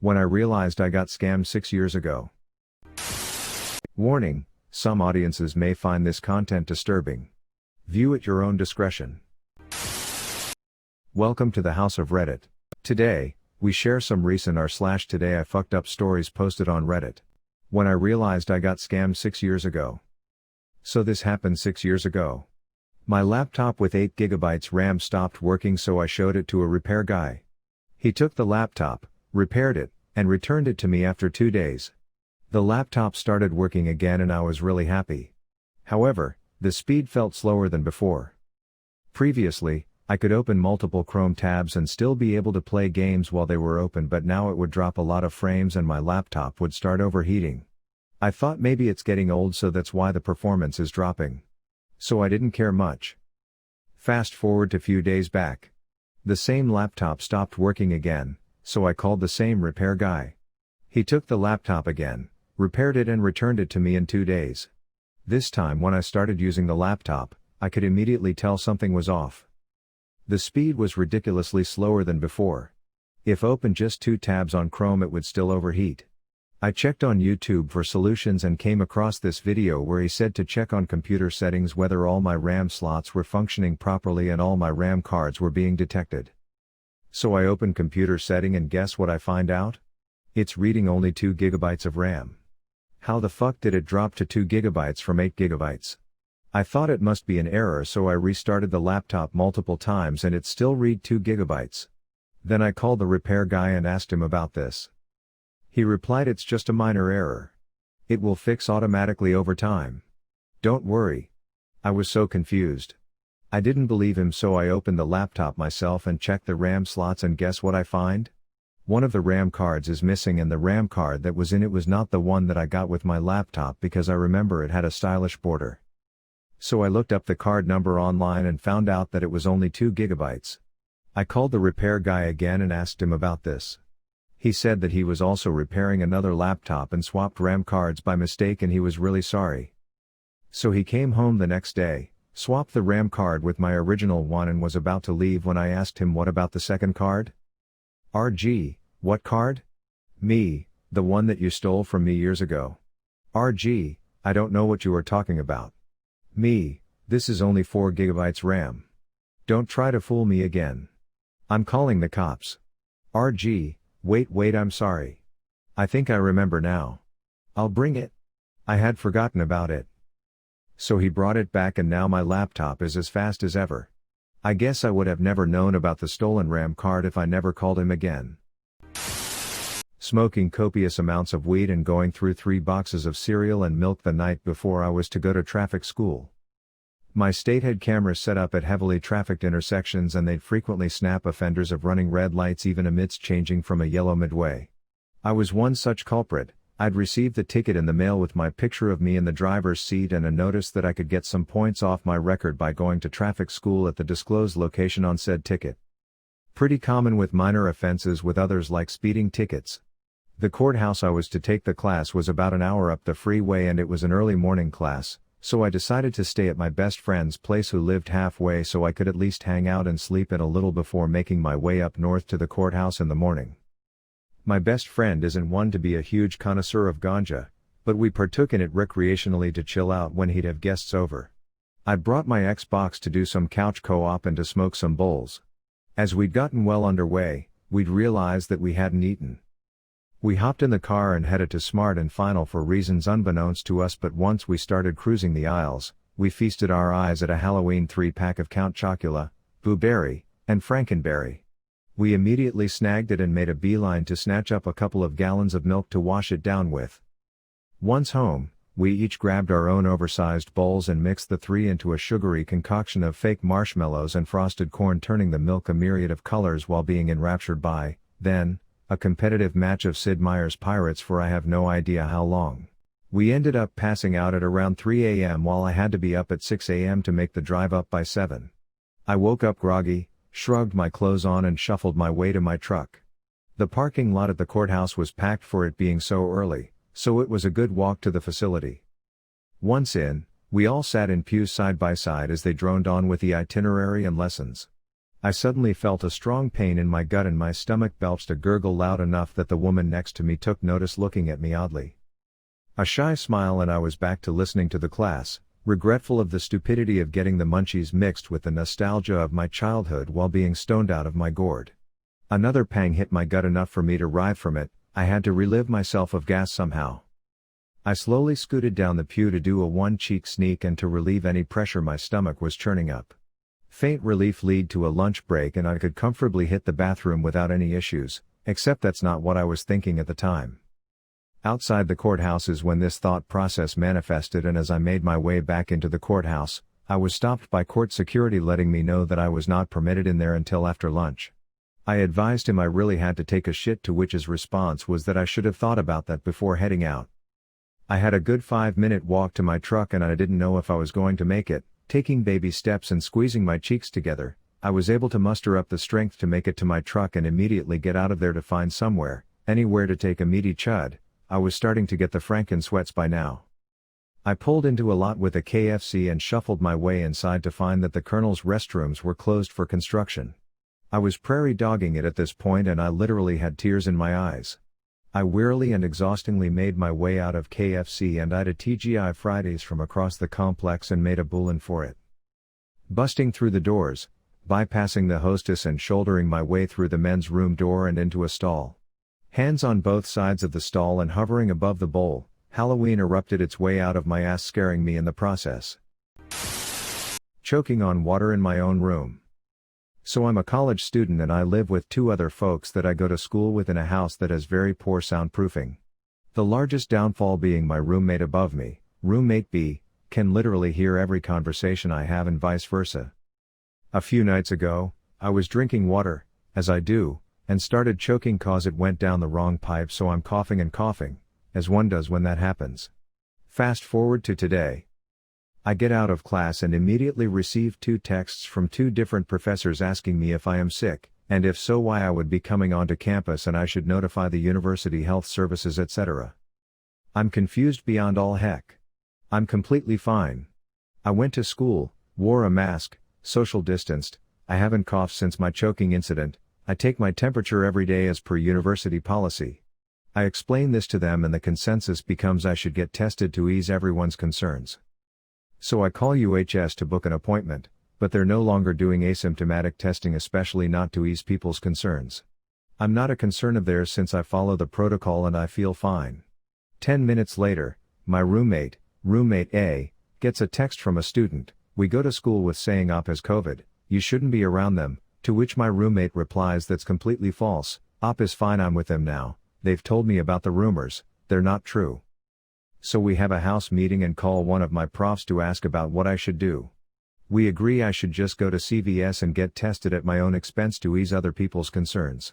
When I realized I got scammed 6 years ago. Warning, some audiences may find this content disturbing. View at your own discretion. Welcome to the House of Reddit. Today, we share some recent r/today I fucked up stories posted on Reddit. When I realized I got scammed 6 years ago. So this happened 6 years ago. My laptop with 8 GB RAM stopped working, so I showed it to a repair guy. He took the laptop, repaired it, and returned it to me after 2 days. The laptop started working again and I was really happy. However, the speed felt slower than before. Previously, I could open multiple Chrome tabs and still be able to play games while they were open, but now it would drop a lot of frames and my laptop would start overheating. I thought maybe it's getting old, so that's why the performance is dropping. So I didn't care much. Fast forward to few days back. The same laptop stopped working again, so I called the same repair guy. He took the laptop again, repaired it and returned it to me in 2 days. This time when I started using the laptop, I could immediately tell something was off. The speed was ridiculously slower than before. If open just 2 tabs on Chrome it would still overheat. I checked on YouTube for solutions and came across this video where he said to check on computer settings whether all my RAM slots were functioning properly and all my RAM cards were being detected. So I opened computer setting and guess what I find out? It's reading only 2 GB of RAM. How the fuck did it drop to 2 GB from 8 GB? I thought it must be an error, so I restarted the laptop multiple times and it still read 2 GB. Then I called the repair guy and asked him about this. He replied it's just a minor error. It will fix automatically over time. Don't worry. I was so confused. I didn't believe him, so I opened the laptop myself and checked the RAM slots, and guess what I find? One of the RAM cards is missing, and the RAM card that was in it was not the one that I got with my laptop because I remember it had a stylish border. So I looked up the card number online and found out that it was only 2 GB. I called the repair guy again and asked him about this. He said that he was also repairing another laptop and swapped RAM cards by mistake and he was really sorry. So he came home the next day, swapped the RAM card with my original one and was about to leave when I asked him what about the second card? RG, what card? Me, the one that you stole from me years ago. RG, I don't know what you are talking about. Me, this is only 4 GB RAM. Don't try to fool me again. I'm calling the cops. RG, wait, I'm sorry. I think I remember now. I'll bring it. I had forgotten about it. So he brought it back and now my laptop is as fast as ever. I guess I would have never known about the stolen RAM card if I never called him again. Smoking copious amounts of weed and going through 3 boxes of cereal and milk the night before I was to go to traffic school. My state had cameras set up at heavily trafficked intersections and they'd frequently snap offenders of running red lights even amidst changing from a yellow midway. I was one such culprit. I'd received the ticket in the mail with my picture of me in the driver's seat and a notice that I could get some points off my record by going to traffic school at the disclosed location on said ticket. Pretty common with minor offenses, with others like speeding tickets. The courthouse I was to take the class was about an hour up the freeway and it was an early morning class. So I decided to stay at my best friend's place who lived halfway so I could at least hang out and sleep in a little before making my way up north to the courthouse in the morning. My best friend isn't one to be a huge connoisseur of ganja, but we partook in it recreationally to chill out when he'd have guests over. I'd brought my Xbox to do some couch co-op and to smoke some bowls. As we'd gotten well underway, we'd realized that we hadn't eaten. We hopped in the car and headed to Smart and Final for reasons unbeknownst to us, but once we started cruising the aisles, we feasted our eyes at a Halloween 3-pack of Count Chocula, Boo Berry, and Frankenberry. We immediately snagged it and made a beeline to snatch up a couple of gallons of milk to wash it down with. Once home, we each grabbed our own oversized bowls and mixed the 3 into a sugary concoction of fake marshmallows and frosted corn, turning the milk a myriad of colors while being enraptured by, then, a competitive match of Sid Meier's Pirates for I have no idea how long. We ended up passing out at around 3 a.m. while I had to be up at 6 a.m. to make the drive up by 7. I woke up groggy, shrugged my clothes on and shuffled my way to my truck. The parking lot at the courthouse was packed for it being so early, so it was a good walk to the facility. Once in, we all sat in pews side by side as they droned on with the itinerary and lessons. I suddenly felt a strong pain in my gut and my stomach belched a gurgle loud enough that the woman next to me took notice, looking at me oddly. A shy smile and I was back to listening to the class, regretful of the stupidity of getting the munchies mixed with the nostalgia of my childhood while being stoned out of my gourd. Another pang hit my gut enough for me to writhe from it. I had to relieve myself of gas somehow. I slowly scooted down the pew to do a one-cheek sneak and to relieve any pressure my stomach was churning up. Faint relief led to a lunch break and I could comfortably hit the bathroom without any issues, except that's not what I was thinking at the time. Outside the courthouse is when this thought process manifested, and as I made my way back into the courthouse, I was stopped by court security letting me know that I was not permitted in there until after lunch. I advised him I really had to take a shit, to which his response was that I should have thought about that before heading out. I had a good 5-minute walk to my truck and I didn't know if I was going to make it. Taking baby steps and squeezing my cheeks together, I was able to muster up the strength to make it to my truck and immediately get out of there to find anywhere to take a meaty chud. I was starting to get the franken sweats by now. I pulled into a lot with a KFC and shuffled my way inside to find that the Colonel's restrooms were closed for construction. I was prairie dogging it at this point and I literally had tears in my eyes. I wearily and exhaustingly made my way out of KFC and eyed a TGI Fridays from across the complex and made a bulletin for it. Busting through the doors, bypassing the hostess and shouldering my way through the men's room door and into a stall. Hands on both sides of the stall and hovering above the bowl, Halloween erupted its way out of my ass, scaring me in the process. Choking on water in my own room. So I'm a college student and I live with 2 other folks that I go to school with in a house that has very poor soundproofing. The largest downfall being my roommate above me, roommate B, can literally hear every conversation I have and vice versa. A few nights ago, I was drinking water, as I do, and started choking cause it went down the wrong pipe, so I'm coughing and coughing, as one does when that happens. Fast forward to today. I get out of class and immediately receive 2 texts from 2 different professors asking me if I am sick, and if so why I would be coming onto campus and I should notify the university health services etc. I'm confused beyond all heck. I'm completely fine. I went to school, wore a mask, social distanced, I haven't coughed since my choking incident, I take my temperature every day as per university policy. I explain this to them and the consensus becomes I should get tested to ease everyone's concerns. So I call UHS to book an appointment, but they're no longer doing asymptomatic testing, especially not to ease people's concerns. I'm not a concern of theirs since I follow the protocol and I feel fine. 10 minutes later, my roommate A, gets a text from a student we go to school with saying Op has COVID, you shouldn't be around them, to which my roommate replies that's completely false, Op is fine, I'm with them now, they've told me about the rumors, they're not true. So we have a house meeting and call one of my profs to ask about what I should do. We agree I should just go to CVS and get tested at my own expense to ease other people's concerns.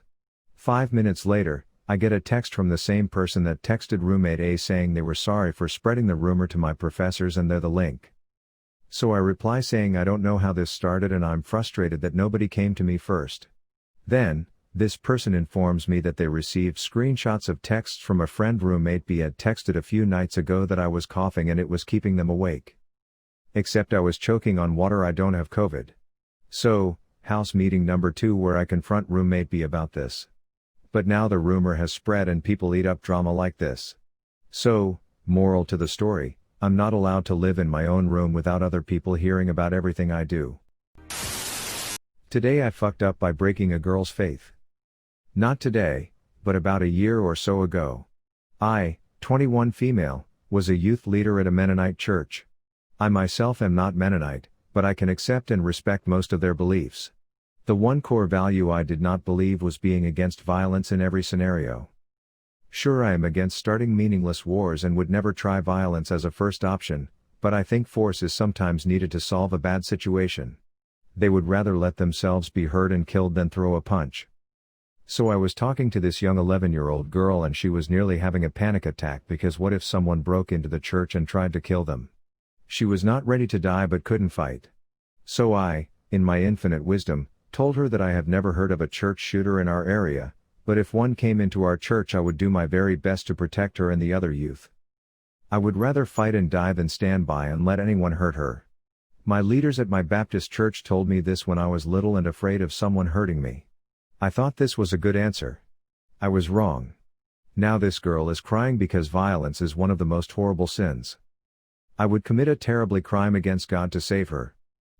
5 minutes later, I get a text from the same person that texted roommate A saying they were sorry for spreading the rumor to my professors and they're the link. So I reply saying I don't know how this started and I'm frustrated that nobody came to me first. Then, this person informs me that they received screenshots of texts from a friend roommate B had texted a few nights ago that I was coughing and it was keeping them awake. Except I was choking on water, I don't have COVID. So, house meeting number 2 where I confront roommate B about this. But now the rumor has spread and people eat up drama like this. So, moral to the story, I'm not allowed to live in my own room without other people hearing about everything I do. Today I fucked up by breaking a girl's faith. Not today, but about a year or so ago. I, 21 female, was a youth leader at a Mennonite church. I myself am not Mennonite, but I can accept and respect most of their beliefs. The one core value I did not believe was being against violence in every scenario. Sure, I am against starting meaningless wars and would never try violence as a first option, but I think force is sometimes needed to solve a bad situation. They would rather let themselves be hurt and killed than throw a punch. So I was talking to this young 11-year-old girl and she was nearly having a panic attack because what if someone broke into the church and tried to kill them? She was not ready to die but couldn't fight. So I, in my infinite wisdom, told her that I have never heard of a church shooter in our area, but if one came into our church I would do my very best to protect her and the other youth. I would rather fight and die than stand by and let anyone hurt her. My leaders at my Baptist church told me this when I was little and afraid of someone hurting me. I thought this was a good answer. I was wrong. Now this girl is crying because violence is one of the most horrible sins. I would commit a terribly crime against God to save her.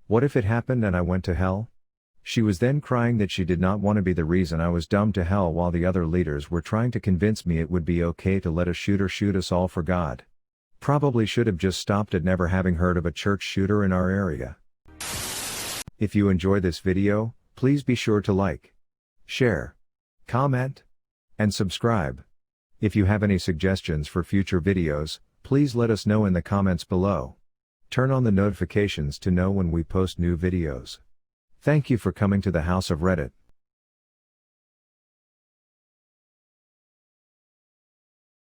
What if it happened and I went to hell? She was then crying that she did not want to be the reason I was doomed to hell, while the other leaders were trying to convince me it would be okay to let a shooter shoot us all for God. Probably should have just stopped at never having heard of a church shooter in our area. If you enjoy this video, please be sure to like, share, comment, and subscribe. If you have any suggestions for future videos, please let us know in the comments below. Turn on the notifications to know when we post new videos. Thank you for coming to the House of Reddit.